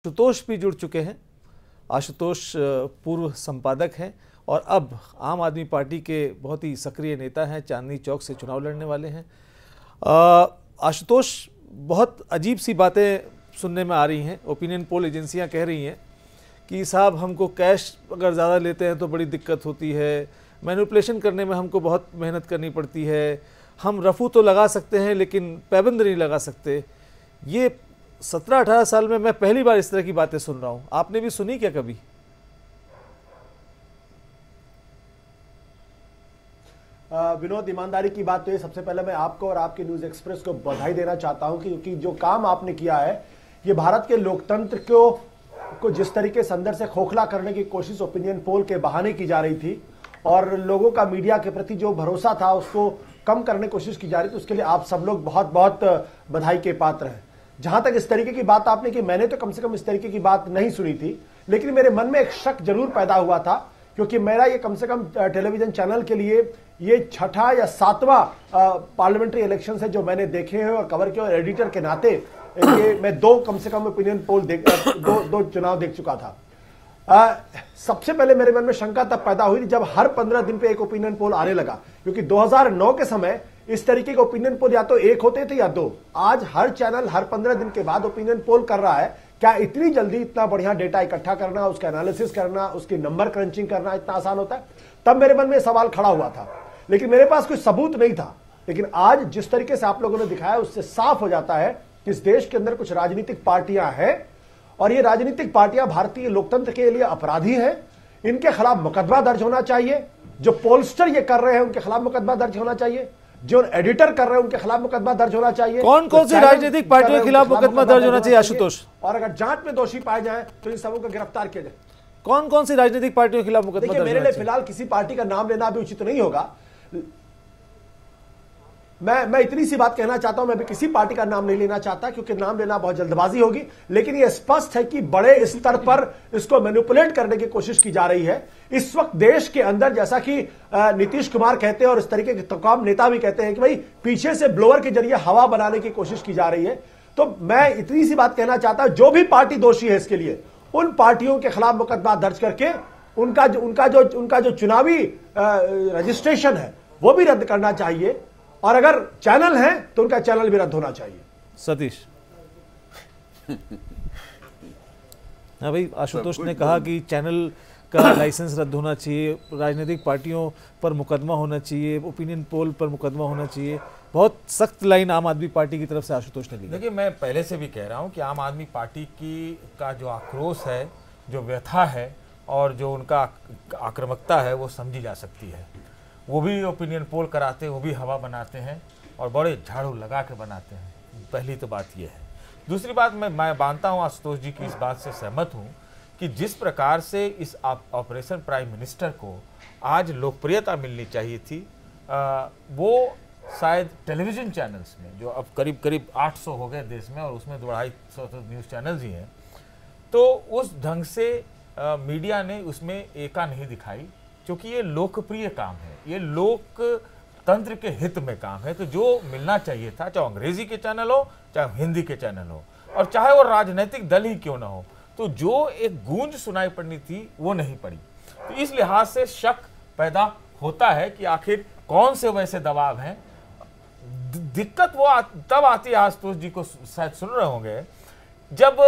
आशुतोष भी जुड़ चुके हैं। आशुतोष पूर्व संपादक हैं और अब आम आदमी पार्टी के बहुत ही सक्रिय नेता हैं, चांदनी चौक से चुनाव लड़ने वाले हैं। आशुतोष, बहुत अजीब सी बातें सुनने में आ रही हैं। ओपिनियन पोल एजेंसियां कह रही हैं कि साहब हमको कैश अगर ज़्यादा लेते हैं तो बड़ी दिक्कत होती है, मैनिपुलेशन करने में हमको बहुत मेहनत करनी पड़ती है, हम रफू तो लगा सकते हैं लेकिन पाबंद नहीं लगा सकते। ये 17-18 साल में मैं पहली बार इस तरह की बातें सुन रहा हूं। आपने भी सुनी क्या कभी? विनोद, ईमानदारी की बात तो ये, सबसे पहले मैं आपको और आपके न्यूज एक्सप्रेस को बधाई देना चाहता हूं क्योंकि जो काम आपने किया है ये भारत के लोकतंत्र को जिस तरीके से अंदर से खोखला करने की कोशिश ओपिनियन पोल के बहाने की जा रही थी और लोगों का मीडिया के प्रति जो भरोसा था उसको कम करने की कोशिश की जा रही थी, उसके लिए आप सब लोग बहुत बहुत बधाई के पात्र हैं। जहां तक इस तरीके की बात आपने की, मैंने तो कम से कम इस तरीके की बात नहीं सुनी थी, लेकिन मेरे मन में एक शक जरूर पैदा हुआ था क्योंकि मेरा ये कम से कम टेलीविजन चैनल के लिए ये 6ठा या 7वां पार्लियामेंट्री इलेक्शन है जो मैंने देखे हैं और कवर किया, और एडिटर के नाते ये मैं कम से कम ओपिनियन पोल दो चुनाव देख चुका था। सबसे पहले मेरे मन में शंका तब पैदा हुई जब हर 15 दिन पे एक ओपिनियन पोल आने लगा, क्योंकि 2009 के समय इस तरीके के ओपिनियन पोल या तो एक होते थे या दो। आज हर चैनल हर 15 दिन के बाद ओपिनियन पोल कर रहा है। क्या इतनी जल्दी इतना बढ़िया डेटा इकट्ठा करना, उसका एनालिसिस करना, उसकी नंबर क्रंचिंग करना इतना आसान होता है? तब मेरे मन में सवाल खड़ा हुआ था, लेकिन मेरे पास कोई सबूत नहीं था। लेकिन आज जिस तरीके से आप लोगों ने दिखाया उससे साफ हो जाता है कि इस देश के अंदर कुछ राजनीतिक पार्टियां हैं और ये राजनीतिक पार्टियां भारतीय लोकतंत्र के लिए अपराधी हैं। इनके खिलाफ मुकदमा दर्ज होना चाहिए। जो पोलस्टर ये कर रहे हैं उनके खिलाफ मुकदमा दर्ज होना चाहिए। जो एडिटर कर रहे हैं उनके खिलाफ मुकदमा दर्ज होना चाहिए। कौन कौन सी राजनीतिक पार्टियों के खिलाफ मुकदमा दर्ज होना चाहिए आशुतोष? और अगर जांच में दोषी पाए जाए तो इन सबों को गिरफ्तार किया जाए। कौन कौन सी राजनीतिक पार्टियों के खिलाफ मुकदमा दर्ज? मेरे लिए फिलहाल किसी पार्टी का नाम लेना भी उचित नहीं होगा। मैं इतनी सी बात कहना चाहता हूं, मैं भी किसी पार्टी का नाम नहीं लेना चाहता क्योंकि नाम लेना बहुत जल्दबाजी होगी, लेकिन यह स्पष्ट है कि बड़े स्तर पर इसको मैनिपुलेट करने की कोशिश की जा रही है। इस वक्त देश के अंदर, जैसा कि नीतीश कुमार कहते हैं और इस तरीके के तमाम नेता भी कहते हैं कि भाई पीछे से ब्लोअर के जरिए हवा बनाने की कोशिश की जा रही है। तो मैं इतनी सी बात कहना चाहता हूं, जो भी पार्टी दोषी है इसके लिए उन पार्टियों के खिलाफ मुकदमा दर्ज करके उनका जो चुनावी रजिस्ट्रेशन है वो भी रद्द करना चाहिए, और अगर चैनल है तो उनका चैनल भी रद्द होना चाहिए। सतीश? हाँ भाई, आशुतोष ने कहा कि चैनल का लाइसेंस रद्द होना चाहिए, राजनीतिक पार्टियों पर मुकदमा होना चाहिए, ओपिनियन पोल पर मुकदमा होना चाहिए। बहुत सख्त लाइन आम आदमी पार्टी की तरफ से आशुतोष ने दी। देखिए, मैं पहले से भी कह रहा हूं कि आम आदमी पार्टी का जो आक्रोश है, जो व्यथा है और जो उनका आक्रामकता है वो समझी जा सकती है। वो भी ओपिनियन पोल कराते हैं, वो भी हवा बनाते हैं और बड़े झाड़ू लगा के बनाते हैं। पहली तो बात ये है। दूसरी बात, मैं मानता हूँ, आशुतोष जी की इस बात से सहमत हूँ कि जिस प्रकार से इस ऑपरेशन प्राइम मिनिस्टर को आज लोकप्रियता मिलनी चाहिए थी, वो शायद टेलीविज़न चैनल्स में, जो अब करीब करीब 800 हो गए देश में और उसमें 250 न्यूज़ चैनल्स ही हैं, तो उस ढंग से मीडिया ने उसमें एका नहीं दिखाई, क्योंकि ये लोकप्रिय काम है, ये लोकतंत्र के हित में काम है। तो जो मिलना चाहिए था, चाहे अंग्रेजी के चैनल हो, चाहे हिंदी के चैनल हो, और चाहे वो राजनीतिक दल ही क्यों ना हो, तो जो एक गूंज सुनाई पड़नी थी वो नहीं पड़ी। तो इस लिहाज से शक पैदा होता है कि आखिर कौन से वैसे दबाव हैं। दिक्कत वो तब आती है, आशुतोष जी को शायद सुन रहे होंगे, जब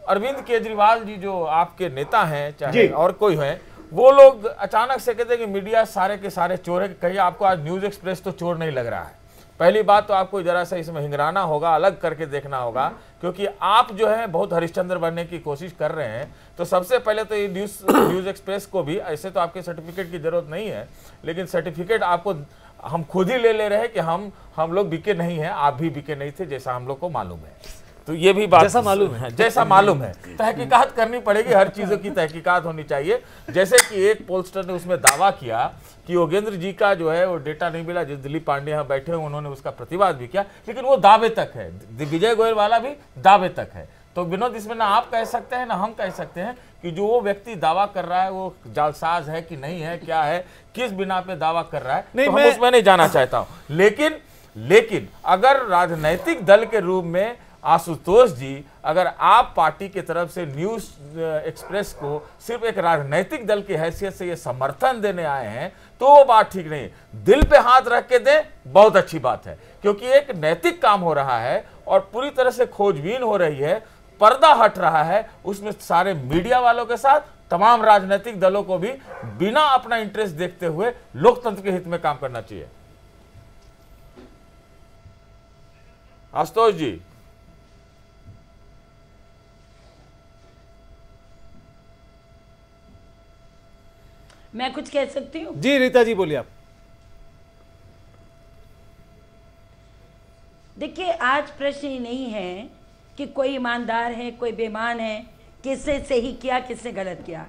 अरविंद केजरीवाल जी जो आपके नेता हैं, चाहे और कोई है, वो लोग अचानक से कहते हैं कि मीडिया सारे के सारे चोर है। कहीं आपको आज न्यूज एक्सप्रेस तो चोर नहीं लग रहा है। पहली बात तो आपको जरा सा इसमें हिंगराना होगा, अलग करके देखना होगा, क्योंकि आप जो है बहुत हरिश्चंद्र बनने की कोशिश कर रहे हैं। तो सबसे पहले तो ये न्यूज एक्सप्रेस को भी, ऐसे तो आपके सर्टिफिकेट की जरूरत नहीं है, लेकिन सर्टिफिकेट आपको हम खुद ही ले रहे हैं कि हम लोग बिके नहीं हैं, आप भी बिके नहीं थे, जैसा हम लोग को मालूम है। तो ये भी बात जैसा मालूम है तहकीकात करनी पड़ेगी, हर चीजों की तहकीकात होनी चाहिए। जैसे कि एक पोलस्टर ने उसमें दावा किया कि योगेंद्र जी का जो है वो डेटा नहीं मिला, जिस दिलीप पांडे यहाँ बैठे हैं उन्होंने उसका प्रतिवाद भी किया, लेकिन वो दावे तक है। विजय गोयल वाला भी दावे तक है। तो विनोद, इसमें ना आप कह सकते हैं ना हम कह सकते हैं कि जो वो व्यक्ति दावा कर रहा है वो जालसाज है कि नहीं है, क्या है, किस बिना पे दावा कर रहा है, तो हम उसमें नहीं जाना चाहता हूं। लेकिन अगर राजनैतिक दल के रूप में आशुतोष जी, अगर आप पार्टी की तरफ से न्यूज एक्सप्रेस को सिर्फ एक राजनीतिक दल की हैसियत से ये समर्थन देने आए हैं तो वो बात ठीक नहीं है। दिल पे हाथ रख के दें, बहुत अच्छी बात है, क्योंकि एक नैतिक काम हो रहा है और पूरी तरह से खोजबीन हो रही है, पर्दा हट रहा है, उसमें सारे मीडिया वालों के साथ तमाम राजनीतिक दलों को भी बिना अपना इंटरेस्ट देखते हुए लोकतंत्र के हित में काम करना चाहिए। आशुतोष जी, मैं कुछ कह सकती हूँ? जी रीता जी बोलिए आप। देखिए, आज प्रश्न ये नहीं है कि कोई ईमानदार है कोई बेईमान है, किसने सही किया किसने गलत किया।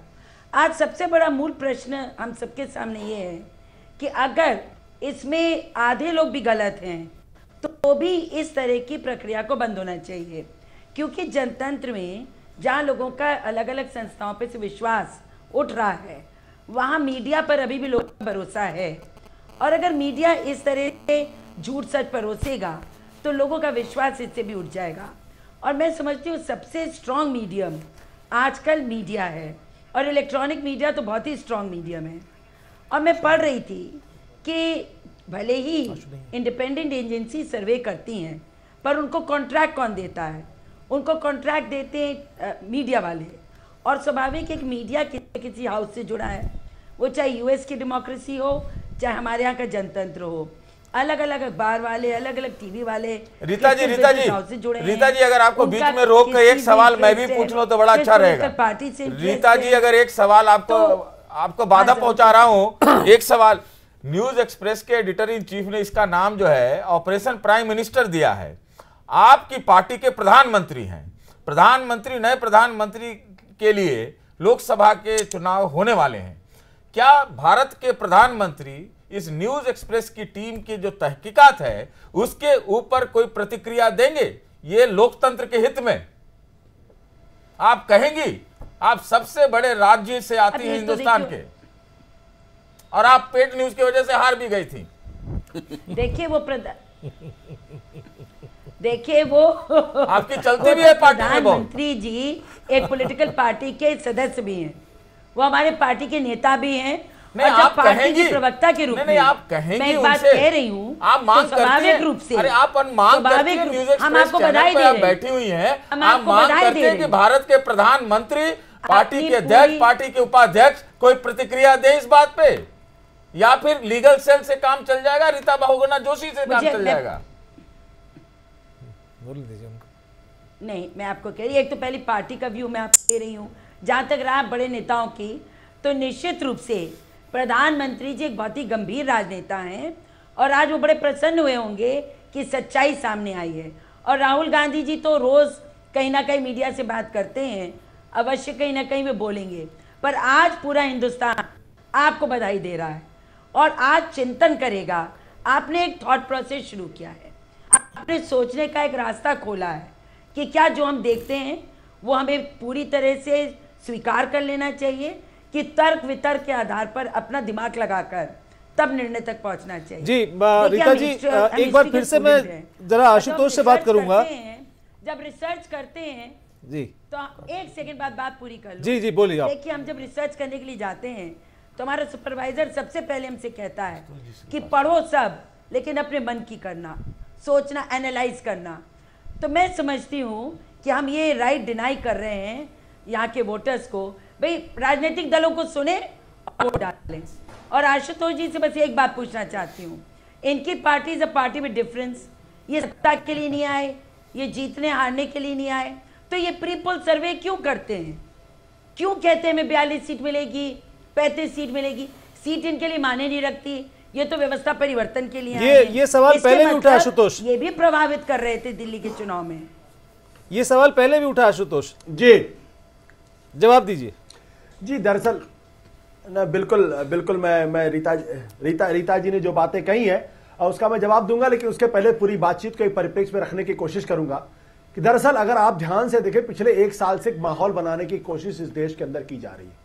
आज सबसे बड़ा मूल प्रश्न हम सबके सामने ये है कि अगर इसमें आधे लोग भी गलत हैं तो भी इस तरह की प्रक्रिया को बंद होना चाहिए, क्योंकि जनतंत्र में जहाँ लोगों का अलग अलग संस्थाओं पर से विश्वास उठ रहा है, वहाँ मीडिया पर अभी भी लोगों का भरोसा है। और अगर मीडिया इस तरह से झूठ सच परोसेगा तो लोगों का विश्वास इससे भी उठ जाएगा। और मैं समझती हूँ सबसे स्ट्रॉन्ग मीडियम आजकल मीडिया है, और इलेक्ट्रॉनिक मीडिया तो बहुत ही स्ट्रॉन्ग मीडियम है। और मैं पढ़ रही थी कि भले ही इंडिपेंडेंट एजेंसी सर्वे करती हैं, पर उनको कॉन्ट्रैक्ट कौन देता है? उनको कॉन्ट्रैक्ट देते हैं मीडिया वाले। और स्वाभाविक एक मीडिया किसी हाउस से जुड़ा है, वो चाहे यूएस की डेमोक्रेसी हो चाहे हमारे यहाँ का जनतंत्र हो। अलग अलग अखबार वाले, अलग अलग टीवी वाले। रीता जी, अगर आपको बीच में रोक कर एक सवाल मैं भी पूछ लूं तो बड़ा अच्छा रहेगा। पार्टी से रीता जी, अगर एक सवाल आपको बाधा पहुंचा रहा हूं, एक सवाल। न्यूज एक्सप्रेस के एडिटर इन चीफ ने इसका नाम जो है ऑपरेशन प्राइम मिनिस्टर दिया है। आपकी पार्टी के प्रधानमंत्री हैं, प्रधानमंत्री नए प्रधानमंत्री के लिए लोकसभा के चुनाव होने वाले हैं। क्या भारत के प्रधानमंत्री इस न्यूज एक्सप्रेस की टीम की जो तहकीकात है उसके ऊपर कोई प्रतिक्रिया देंगे? ये लोकतंत्र के हित में आप कहेंगी? आप सबसे बड़े राज्य से आती हैं हिंदुस्तान के, और आप पेड न्यूज की वजह से हार भी गई थी। देखिए वो आपकी चलती भी है पार्टी में। प्रधानमंत्री जी एक पॉलिटिकल पार्टी के सदस्य भी हैं, वो हमारे पार्टी के नेता भी हैं। नहीं, आप कहेंगी प्रवक्ता के रूप में आप कहेंगी, मैं एक बात कह रही हूँ, आप मांग करते हैं रूप से, अरे आप मांग करते हैं, न्यूज एक्सप्रेस चैनल पे आप बैठी हुई हैं, आप मांग करते हैं कि भारत के प्रधानमंत्री, पार्टी के अध्यक्ष, पार्टी के उपाध्यक्ष कोई प्रतिक्रिया दे इस बात पे, या फिर लीगल सेल से काम चल जाएगा, रीता बहुगुणा जोशी से काम चल जाएगा? बोल दीजिए उनको। नहीं, मैं आपको कह रही, एक तो पहली पार्टी का व्यू मैं आपको दे रही हूँ। जहाँ तक रहा बड़े नेताओं की, तो निश्चित रूप से प्रधानमंत्री जी एक बहुत ही गंभीर राजनेता हैं, और आज वो बड़े प्रसन्न हुए होंगे कि सच्चाई सामने आई है। और राहुल गांधी जी तो रोज़ कहीं ना कहीं मीडिया से बात करते हैं, अवश्य कहीं ना कहीं वे बोलेंगे। पर आज पूरा हिंदुस्तान आपको बधाई दे रहा है और आज चिंतन करेगा। आपने एक थॉट प्रोसेस शुरू किया है, आपने सोचने का एक रास्ता खोला है कि क्या जो हम देखते हैं वो हमें पूरी तरह से स्वीकार कर लेना चाहिए कि तर्क वितर्क के आधार पर अपना दिमाग लगाकर तब निर्णय तक पहुंचना चाहिए। जी रीता जी, एक बार फिर से मैं जरा आशुतोष से बात करूंगा। जब रिसर्च करते हैं जी, तो एक सेकंड बाद बात पूरी कर लो। जी जी बोलिए आप। देखिए, हम जब रिसर्च करने के लिए जाते हैं तो हमारा सुपरवाइजर सबसे पहले हमसे कहता है कि पढ़ो सब, लेकिन अपने मन की करना, सोचना, एनालाइज करना। तो मैं समझती हूँ कि हम ये राइट डिनाई कर रहे हैं यहाँ के वोटर्स को। भाई, राजनीतिक दलों को सुने और वोट डालें। और आशुतोष जी से बस एक बात पूछना चाहती हूँ, इनकी party is a party with difference. ये सत्ता के लिए नहीं आए, ये जीतने हारने के लिए नहीं आए, तो ये प्री पोल सर्वे क्यों करते हैं? क्यों कहते हैं हमें 42 सीट मिलेगी, 35 सीट मिलेगी? सीट इनके लिए माने नहीं रखती, ये तो व्यवस्था परिवर्तन के लिए ये सवाल पहले भी उठा आशुतोष। ये भी प्रभावित कर रहे थे दिल्ली के चुनाव में। ये सवाल पहले भी उठा आशुतोष जी, जवाब दीजिए। जी दरअसल ना, बिल्कुल मैं रीता जी ने जो बातें कही है उसका मैं जवाब दूंगा, लेकिन उसके पहले पूरी बातचीत को एक परिप्रेक्ष्य में रखने की कोशिश करूंगा कि दरअसल अगर आप ध्यान से देखें, पिछले एक साल से एक माहौल बनाने की कोशिश इस देश के अंदर की जा रही है।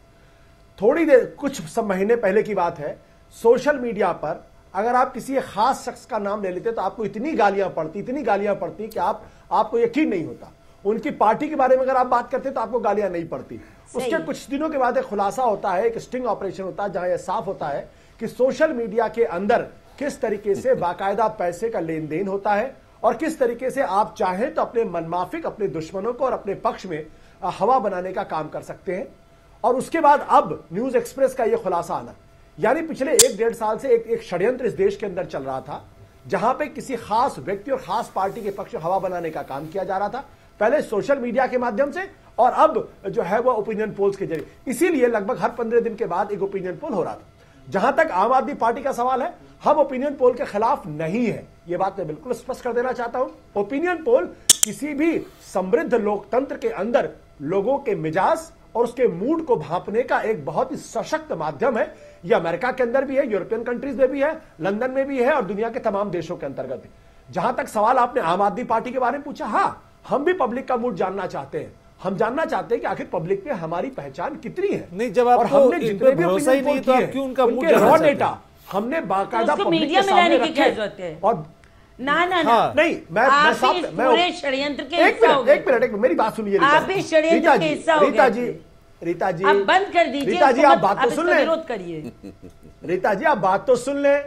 थोड़ी देर, कुछ सब महीने पहले की बात है, सोशल मीडिया पर अगर आप किसी खास शख्स का नाम ले लेते तो आपको इतनी गालियां पड़ती कि आप आपको यकीन नहीं होता। उनकी पार्टी के बारे में अगर आप बात करते हैं तो आपको गालियां नहीं पड़ती। उसके कुछ दिनों के बाद एक खुलासा होता है, एक स्टिंग ऑपरेशन होता है, जहां यह साफ होता है कि सोशल मीडिया के अंदर किस तरीके से बाकायदा पैसे का लेन देन होता है और किस तरीके से आप चाहें तो अपने मनमाफिक अपने दुश्मनों को और अपने पक्ष में हवा बनाने का काम कर सकते हैं। और उसके बाद अब न्यूज एक्सप्रेस का यह खुलासा आना, यानी पिछले 1-1.5 साल से एक षड्यंत्र इस देश के अंदर चल रहा था, जहां पे किसी खास व्यक्ति और खास पार्टी के पक्ष में हवा बनाने का काम किया जा रहा था, पहले सोशल मीडिया के माध्यम से और अब जो है वो ओपिनियन पोल्स के जरिए। इसीलिए लगभग हर 15 दिन के बाद एक ओपिनियन पोल हो रहा था। जहां तक आम आदमी पार्टी का सवाल है, हम ओपिनियन पोल के खिलाफ नहीं है, यह बात मैं बिल्कुल स्पष्ट कर देना चाहता हूं। ओपिनियन पोल किसी भी समृद्ध लोकतंत्र के अंदर लोगों के मिजाज और उसके मूड को भांपने का एक बहुत ही सशक्त माध्यम है। यह अमेरिका के अंदर भी है, यूरोपियन कंट्रीज में भी है, लंदन में भी है और दुनिया के तमाम देशों के अंतर्गत है। जहां तक सवाल आपने आम आदमी पार्टी के बारे में पूछा, हां, हम भी पब्लिक का मूड जानना चाहते हैं। हम जानना चाहते हैं कि आखिर पब्लिक में हमारी पहचान कितनी है। नहीं, जब आपको हमने जितने भी भरोसा ही नहीं तो आप क्यों उनका मूड रॉ डेटा हमने बाकायदा पब्लिक के सामने रखे। और ना नहीं, मैं पूरे षड्यंत्र के हिस्सा हो एक मिनट मेरी बात सुनिए। आप भी षड्यंत्र के हिस्सा हो गए। रीता जी, आप बंद कर दीजिए। रीता जी, आप बात तो सुन लें। विरोध करिए। रीता जी, आप बात तो सुन लें।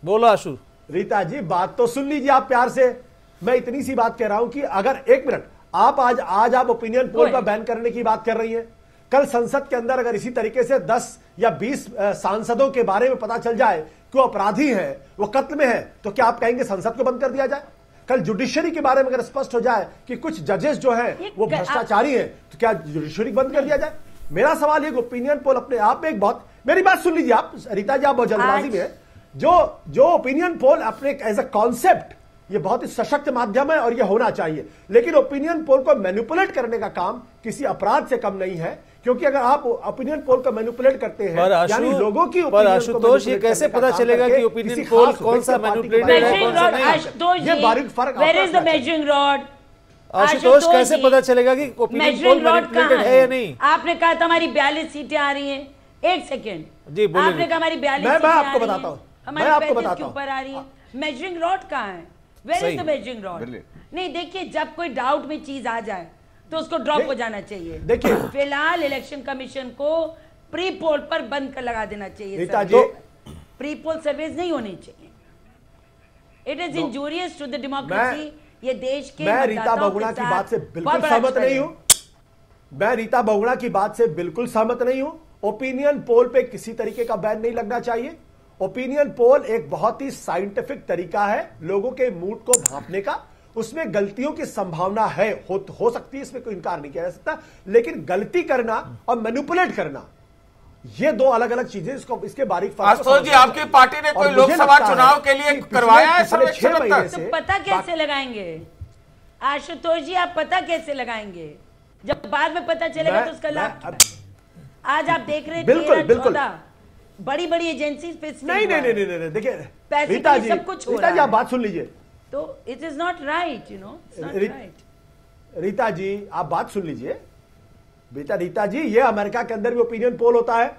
बोलो आशु। रीता जी, बात तो सुन लीजिए आप प्यार से। मैं इतनी सी बात कह रहा हूं कि अगर एक मिनट आप आज आप ओपिनियन पोल का बैन करने की बात कर रही हैं, कल संसद के अंदर अगर इसी तरीके से 10 या 20 सांसदों के बारे में पता चल जाए कि वो अपराधी हैं, वो कत्ल में है, तो क्या आप कहेंगे संसद को बंद कर दिया जाए? कल जुडिशरी के बारे में अगर स्पष्ट हो जाए कि कुछ जजेस जो हैं वो भ्रष्टाचारी हैं, तो क्या जुडिशरी बंद कर दिया जाए? मेरा सवाल ये, ओपिनियन पोल अपने आप में एक बहुत, मेरी बात सुन लीजिए आप रीता जी, आप बहुत जल्दबाजी में है। जो ओपिनियन पोल अपने एज अ कॉन्सेप्ट ये बहुत ही सशक्त माध्यम है और ये होना चाहिए, लेकिन ओपिनियन पोल को मैनिपुलेट करने का काम किसी अपराध से कम नहीं है, क्योंकि अगर आप ओपिनियन पोल को मैनिपुलेट करते हैं यानी लोगों की पर आशुतोष, ये कैसे पता चलेगा कि ओपिनियन पोल कौन सा मैनिपुलेटेड है, कौन सा नहीं? ये बारीक फर्क। Where is the measuring rod? Ashutosh, कैसे पता चलेगा कि ओपिनियन पोल मैनिपुलेटेड है या नहीं? आपने कहा था हमारी 42 सीटें आ रही हैं। एक सेकेंड जी बोलिए। आपने कहा हमारी 42 मैं आपको बताता हूं, हमारी 35 के ऊपर आ रही है। मेजरिंग रॉड कहाँ है? Where is the measuring rod? नहीं, देखिए, जब कोई डाउट में चीज आ जाए तो उसको ड्रॉप हो जाना चाहिए। देखिए, फिलहाल इलेक्शन कमीशन को प्री पोल पर बंद कर लगा देना चाहिए। Rita ji, pre poll service नहीं होनी चाहिए। It is injurious to the democracy. ये देश के मैं रीता बहुगुणा की बात से बिल्कुल सहमत नहीं हूं। मैं रीता बहुगुणा की बात से बिल्कुल सहमत नहीं हूं। ओपिनियन पोल पे किसी तरीके का बैन नहीं लगना चाहिए। ओपिनियन पोल एक बहुत ही साइंटिफिक तरीका है लोगों के मूड को भांपने का। उसमें गलतियों की संभावना है, हो सकती है, इसमें कोई इनकार नहीं किया जा सकता, लेकिन गलती करना और मैनिपुलेट करना ये दो अलग अलग चीजें। इसके बारीक फर्क। आशुतोष जी, आपकी पार्टी ने कोई लोकसभा चुनाव के लिए करवाया है सर्वेक्षण? 6 महीने से तो पता कैसे लगाएंगे आशुतोष जी? आप पता कैसे लगाएंगे जब बाद में पता चलेगा तो उसका लाभ? आज आप देख रहे हैं बिल्कुल बड़ी बड़ी एजेंसी पे नहीं, देखिए रीता जी, सब कुछ रीता जी, आप बात सुन लीजिए। तो it is not right, you know, it's not right. Rita ji, आप बात सुन लीजिए। बेटा रीता जी, ये अमेरिका के अंदर भी ओपिनियन पोल होता है,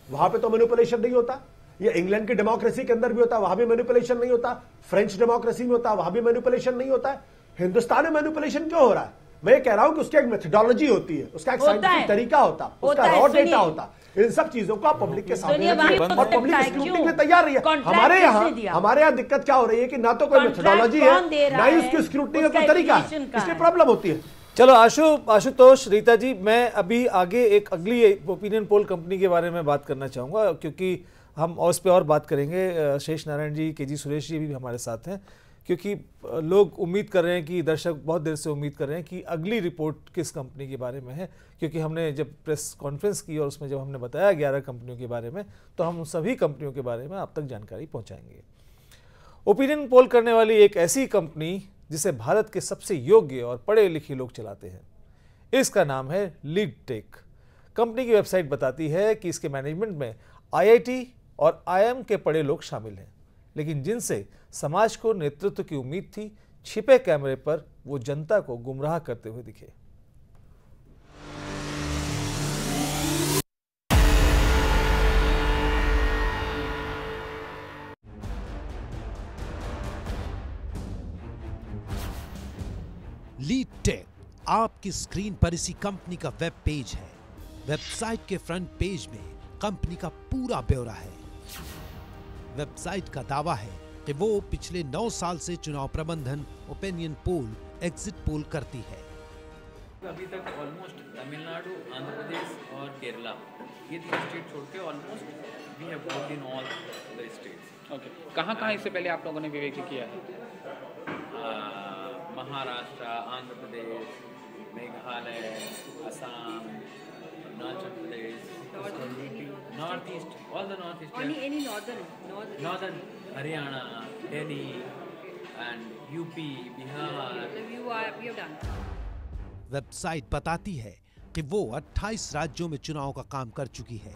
वहां पे तो मैनिपुलेशन नहीं होता। ये इंग्लैंड की डेमोक्रेसी के अंदर भी होता है, वहां भी मैनिपुलेशन नहीं होता। फ्रेंच डेमोक्रेसी में होता है, वहां भी मैनिपुलेशन नहीं होता है। हिंदुस्तान में मैनिपुलेशन क्यों हो रहा है? मैं ये कह रहा हूं कि उसकी एक मेथोडोलॉजी होती है, उसका एक साइंटिफिक तरीका होता है, उसका रॉ डेटा होता है। इन सब चीजों को आप पब्लिक के सामने रखिए और पब्लिक स्क्रूटनी में तैयार रही है। हमारे यहाँ दिक्कत क्या हो रही है कि ना तो कोई मेथोडोलॉजी है, ना ही उसकी स्क्रूटनी का कोई तरीका है, इसलिए प्रॉब्लम होती है। चलो आशुतोष, रीता जी, मैं अभी आगे एक अगली ओपिनियन पोल कंपनी के बारे में बात करना चाहूँगा, क्योंकि हम उस पर और बात करेंगे। शेष नारायण जी, केजी सुरेश जी भी हमारे साथ हैं, क्योंकि लोग उम्मीद कर रहे हैं कि दर्शक बहुत देर से उम्मीद कर रहे हैं कि अगली रिपोर्ट किस कंपनी के बारे में है, क्योंकि हमने जब प्रेस कॉन्फ्रेंस की और उसमें जब हमने बताया 11 कंपनियों के बारे में, तो हम उन सभी कंपनियों के बारे में आप तक जानकारी पहुंचाएंगे। ओपिनियन पोल करने वाली एक ऐसी कंपनी जिसे भारत के सबसे योग्य और पढ़े लिखे लोग चलाते हैं, इसका नाम है लीड टेक। कंपनी की वेबसाइट बताती है कि इसके मैनेजमेंट में IIT और IIM के पढ़े लोग शामिल हैं, लेकिन जिनसे समाज को नेतृत्व की उम्मीद थी, छिपे कैमरे पर वो जनता को गुमराह करते हुए दिखे। आपकी स्क्रीन पर इसी कंपनी का वेब पेज है। वेबसाइट के फ्रंट पेज में कंपनी का पूरा ब्यौरा है। वेबसाइट का दावा है कि वो पिछले 9 साल से चुनाव प्रबंधन, ओपिनियन पोल, एग्जिट पोल करती है। अभी तक ऑलमोस्ट तमिलनाडु, आंध्र प्रदेश और केरला, ये 3 स्टेट छोड़ के almost we have worked in all the states. Okay, कहाँ इससे पहले आप लोगों ने विवेक किया है? Maharashtra, Andhra Pradesh, Meghalaya, Assam, Arunachal Pradesh, north east, all the north east, any northern Haryana, Delhi and UP, Bihar. you have done. Website बताती है कि वो 28 राज्यों में चुनाव का काम कर चुकी है।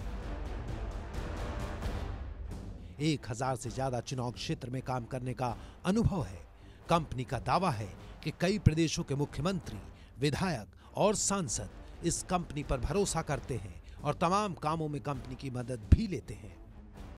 1000 से ज्यादा चुनाव क्षेत्र में काम करने का अनुभव है। कंपनी का दावा है कि कई प्रदेशों के मुख्यमंत्री, विधायक और सांसद इस कंपनी पर भरोसा करते हैं और तमाम कामों में कंपनी की मदद भी लेते हैं।